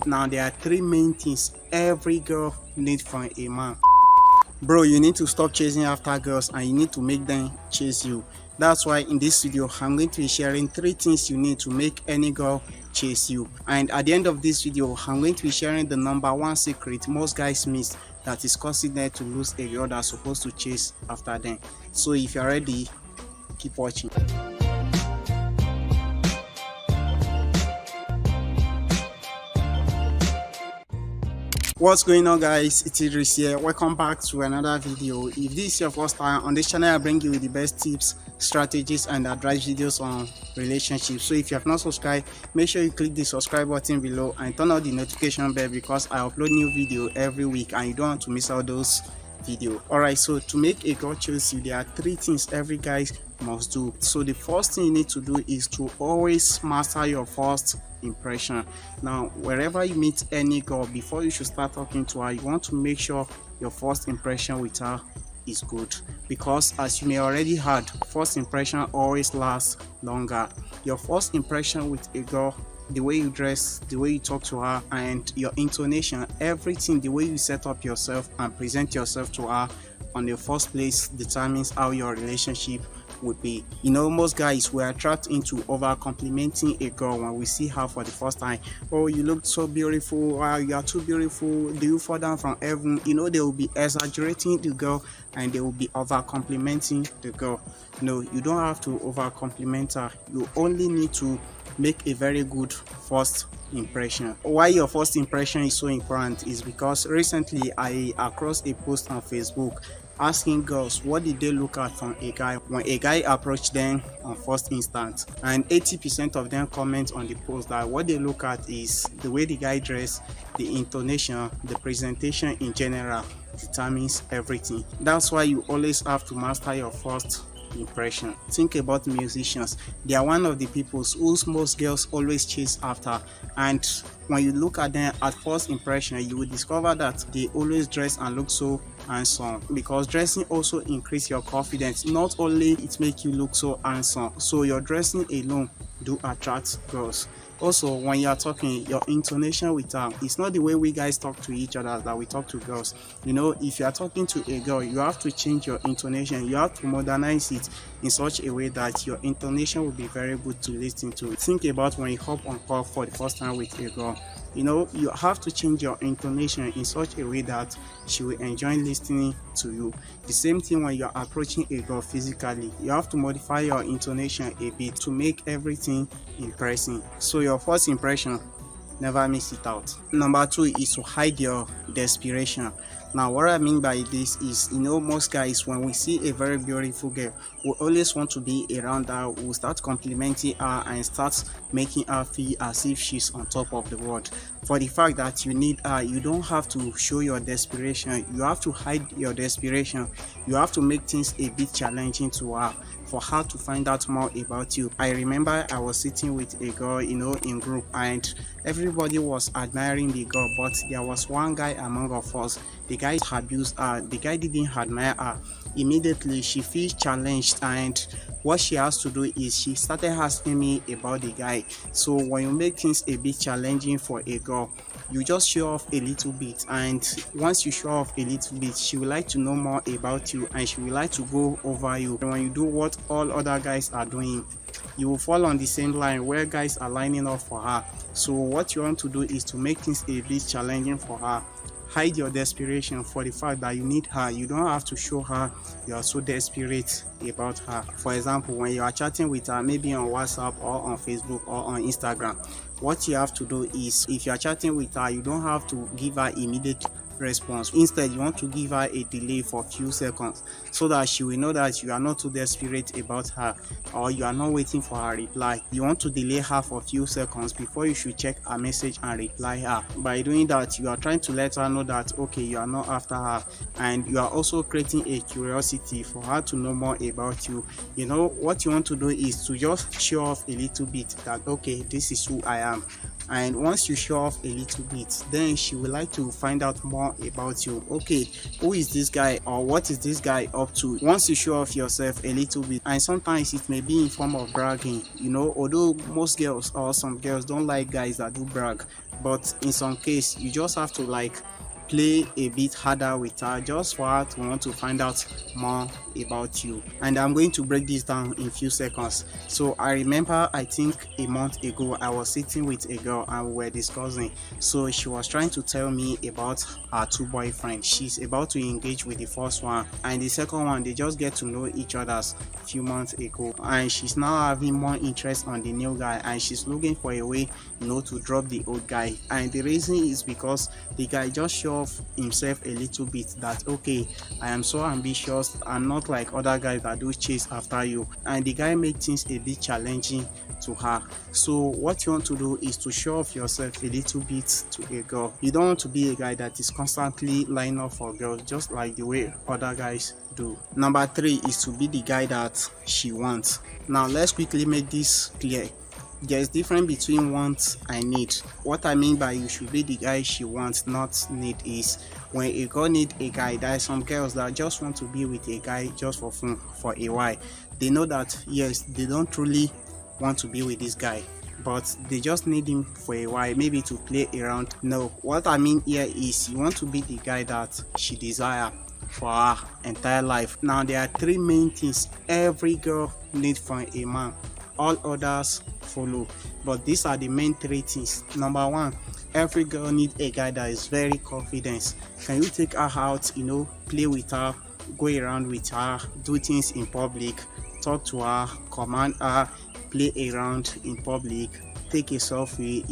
Now there are three main things every girl needs from a man. Bro, you need to stop chasing after girls and you need to make them chase you. That's why in this video I'm going to be sharing three things you need to make any girl chase you. And at the end of this video I'm going to be sharing the number one secret most guys miss that is causing them to lose a girl that's supposed to chase after them. So if you're ready, keep watching. What's going on, guys? It's Idris here. Welcome back to another video. If this is your first time on this channel, I bring you the best tips, strategies and advice videos on relationships. So if you have not subscribed, make sure you click the subscribe button below and turn on the notification bell because I upload new video every week and you don't want to miss out those videos. Alright, so to make a girl chase you, there are three things every guy must do. So the first thing you need to do is to always master your first impression. Now wherever you meet any girl, before you should start talking to her, you want to make sure your first impression with her is good, because as you may already heard, first impression always lasts longer. Your first impression with a girl, the way you dress, the way you talk to her and your intonation, everything, the way you set up yourself and present yourself to her on the first place determines how your relationship would be. You know, most guys, we are trapped into over complimenting a girl when we see her for the first time. Oh, you look so beautiful. Wow, you are too beautiful. Do you fall down from heaven? You know, they will be exaggerating the girl and they will be over complimenting the girl. No, you don't have to over compliment her. You only need to make a very good first impression. Why your first impression is so important is because recently I across a post on Facebook asking girls what did they look at from a guy when a guy approached them on first instance, and 80% of them comment on the post that what they look at is the way the guy dressed, the intonation, the presentation in general determines everything. That's why you always have to master your first impression. Think about musicians. They are one of the people whose most girls always chase after, and when you look at them at first impression, you will discover that they always dress and look so handsome, because dressing also increase your confidence. Not only it make you look so handsome, so your dressing alone do attract girls. Also, when you are talking, your intonation with her, it's not the way we guys talk to each other that we talk to girls. You know, if you are talking to a girl, you have to change your intonation. You have to modernize it in such a way that your intonation will be very good to listen to. Think about when you hop on call for the first time with a girl. You know, you have to change your intonation in such a way that she will enjoy listening to you. The same thing when you're approaching a girl physically, you have to modify your intonation a bit to make everything impressive. So your first impression, never miss it out. Number two is to hide your desperation. Now what I mean by this is, you know, most guys, when we see a very beautiful girl, we always want to be around her. We'll start complimenting her and start making her feel as if she's on top of the world. For the fact that you need her, you don't have to show your desperation. You have to hide your desperation. You have to make things a bit challenging to her for her to find out more about you. I remember I was sitting with a girl, you know, in group, and everybody was admiring the girl, but there was one guy among us. The guy abused her. The guy didn't admire her. Immediately she feels challenged, and what she has to do is she started asking me about the guy. So when you make things a bit challenging for a girl, you just show off a little bit, and once you show off a little bit, she would like to know more about you and she would like to go over you. And when you do what all other guys are doing, you will fall on the same line where guys are lining up for her. So what you want to do is to make things a bit challenging for her. Hide your desperation for the fact that you need her. You don't have to show her you are so desperate about her. For example, when you are chatting with her, maybe on WhatsApp or on Facebook or on Instagram, what you have to do is, if you are chatting with her, you don't have to give her immediate response. Instead, you want to give her a delay for a few seconds so that she will know that you are not too desperate about her, or you are not waiting for her reply. You want to delay her for a few seconds before you should check her message and reply her. By doing that, you are trying to let her know that okay, you are not after her, and you are also creating a curiosity for her to know more about you. You know, what you want to do is to just show off a little bit that okay, this is who I am. And once you show off a little bit, then she will like to find out more about you. Okay, who is this guy, or what is this guy up to? Once you show off yourself a little bit, and sometimes it may be in form of bragging, you know, although most girls or some girls don't like guys that do brag, but in some case you just have to like play a bit harder with her just for her to want to find out more about you. And I'm going to break this down in few seconds. So I remember, I think a month ago, I was sitting with a girl and we were discussing. So she was trying to tell me about her two boyfriends. She's about to engage with the first one, and the second one, they just get to know each other's few months ago, and she's now having more interest on the new guy, and she's looking for a way, to drop the old guy. And the reason is because the guy just showed himself a little bit that, okay, I am so ambitious, I'm not like other guys that do chase after you. And the guy made things a bit challenging to her. So what you want to do is to show off yourself a little bit to a girl. You don't want to be a guy that is constantly lining up for girls just like the way other guys do. Number 3 is to be the guy that she wants. Now let's quickly make this clear. There's difference between want and need. What I mean by you should be the guy she wants, not need, is when a girl need a guy, there are some girls that just want to be with a guy just for fun for a while. They know that yes, they don't truly want to be with this guy, but they just need him for a while, maybe to play around. No, what I mean here is you want to be the guy that she desire for her entire life. Now there are 3 main things every girl needs from a man. All others follow, but these are the main 3 things. Number 1, every girl needs a guy that is very confident. Can you take her out, play with her, go around with her, do things in public, talk to her, command her, play around in public, take a selfie.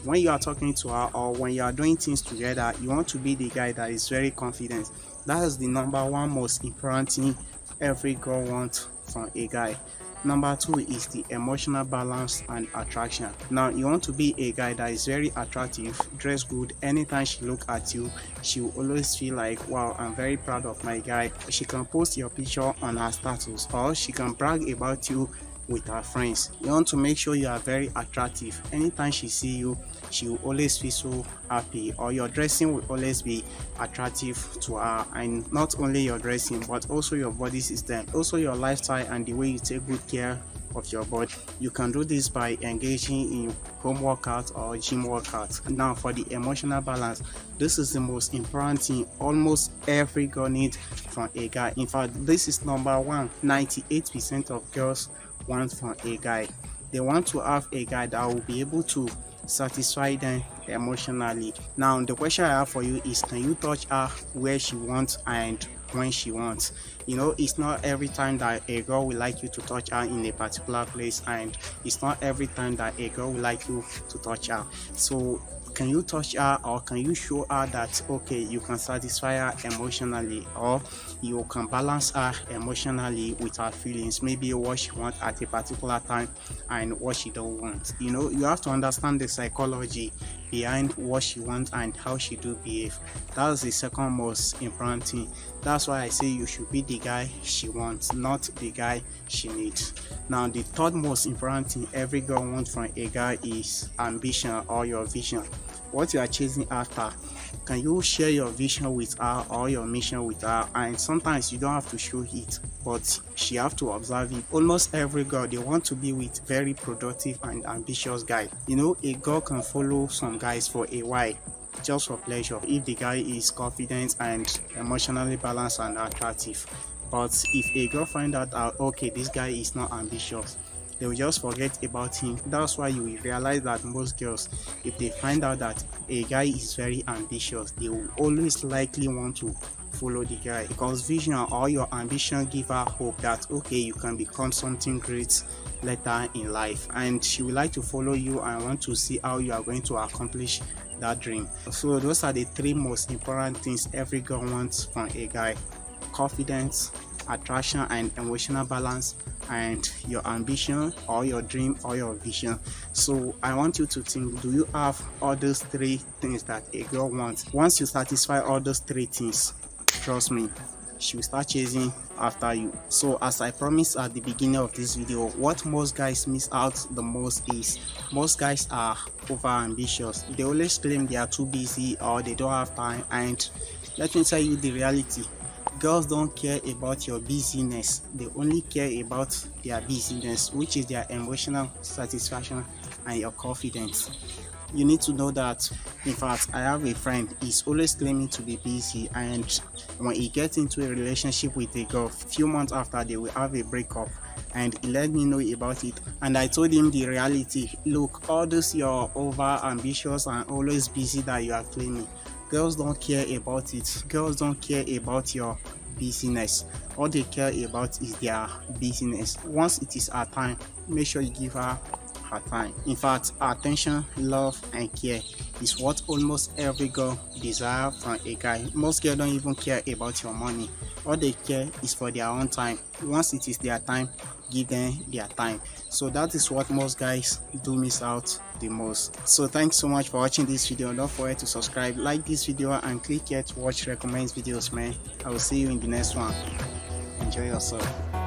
When you are talking to her or when you are doing things together, you want to be the guy that is very confident. That is the number 1 most important thing every girl wants from a guy. Number 2 is the emotional balance and attraction. Now you want to be a guy that is very attractive, dress good. Anytime she look at you, she will always feel like, wow, I'm very proud of my guy. She can post your picture on her status, or she can brag about you with her friends. You want to make sure you are very attractive. Anytime she see you, she will always feel so happy, or your dressing will always be attractive to her. And not only your dressing, but also your body system, also your lifestyle and the way you take good care of your body. You can do this by engaging in home workouts or gym workouts. Now for the emotional balance, this is the most important thing almost every girl needs from a guy. In fact, this is number 1. 98% of girls want from a guy. They want to have a guy that will be able to satisfy them emotionally. Now the question I have for you is, can you touch her where she wants and when she wants? It's not every time that a girl will like you to touch her in a particular place, and it's not every time that a girl will like you to touch her. So can you touch her, or can you show her that, okay, you can satisfy her emotionally, or you can balance her emotionally with her feelings, maybe what she wants at a particular time and what she don't want. You have to understand the psychology behind what she wants and how she do behave. That's the second most important thing. That's why I say you should be the guy she wants, not the guy she needs. Now the third most important thing every girl wants from a guy is ambition, or your vision, what you are chasing after. Can you share your vision with her or your mission with her? And sometimes you don't have to show it, but she have to observe it. Almost every girl, they want to be with very productive and ambitious guy. A girl can follow some guys for a while just for pleasure if the guy is confident and emotionally balanced and attractive. But if a girl find out, okay, this guy is not ambitious, they will just forget about him. That's why you will realize that most girls, if they find out that a guy is very ambitious, they will always likely want to follow the guy, because vision or your ambition give her hope that, okay, you can become something great later in life, and she would like to follow you and want to see how you are going to accomplish that dream. So those are the 3 most important things every girl wants from a guy: confidence, attraction and emotional balance, and your ambition or your dream or your vision. So I want you to think, do you have all those 3 things that a girl wants? Once you satisfy all those 3 things, trust me, she will start chasing after you. So as I promised at the beginning of this video, what most guys miss out the most is, most guys are over ambitious. They always claim they are too busy or they don't have time, and let me tell you the reality. Girls don't care about your busyness, they only care about their busyness, which is their emotional satisfaction and your confidence. You need to know that, in fact, I have a friend, he's always claiming to be busy, and when he gets into a relationship with a girl, few months after they will have a breakup, and he let me know about it. And I told him the reality. Look, all this you're over ambitious and always busy that you are claiming, girls don't care about it. Girls don't care about your business. All they care about is their business. Once it is her time, make sure you give her her time. In fact, attention, love, and care is what almost every girl desires from a guy. Most girls don't even care about your money. All they care is for their own time. Once it is their time, give them their time. So that is what most guys do miss out the most. So thanks so much for watching this video. Don't forget to subscribe, like this video, and click here to watch recommends videos, man. I will see you in the next one. Enjoy yourself.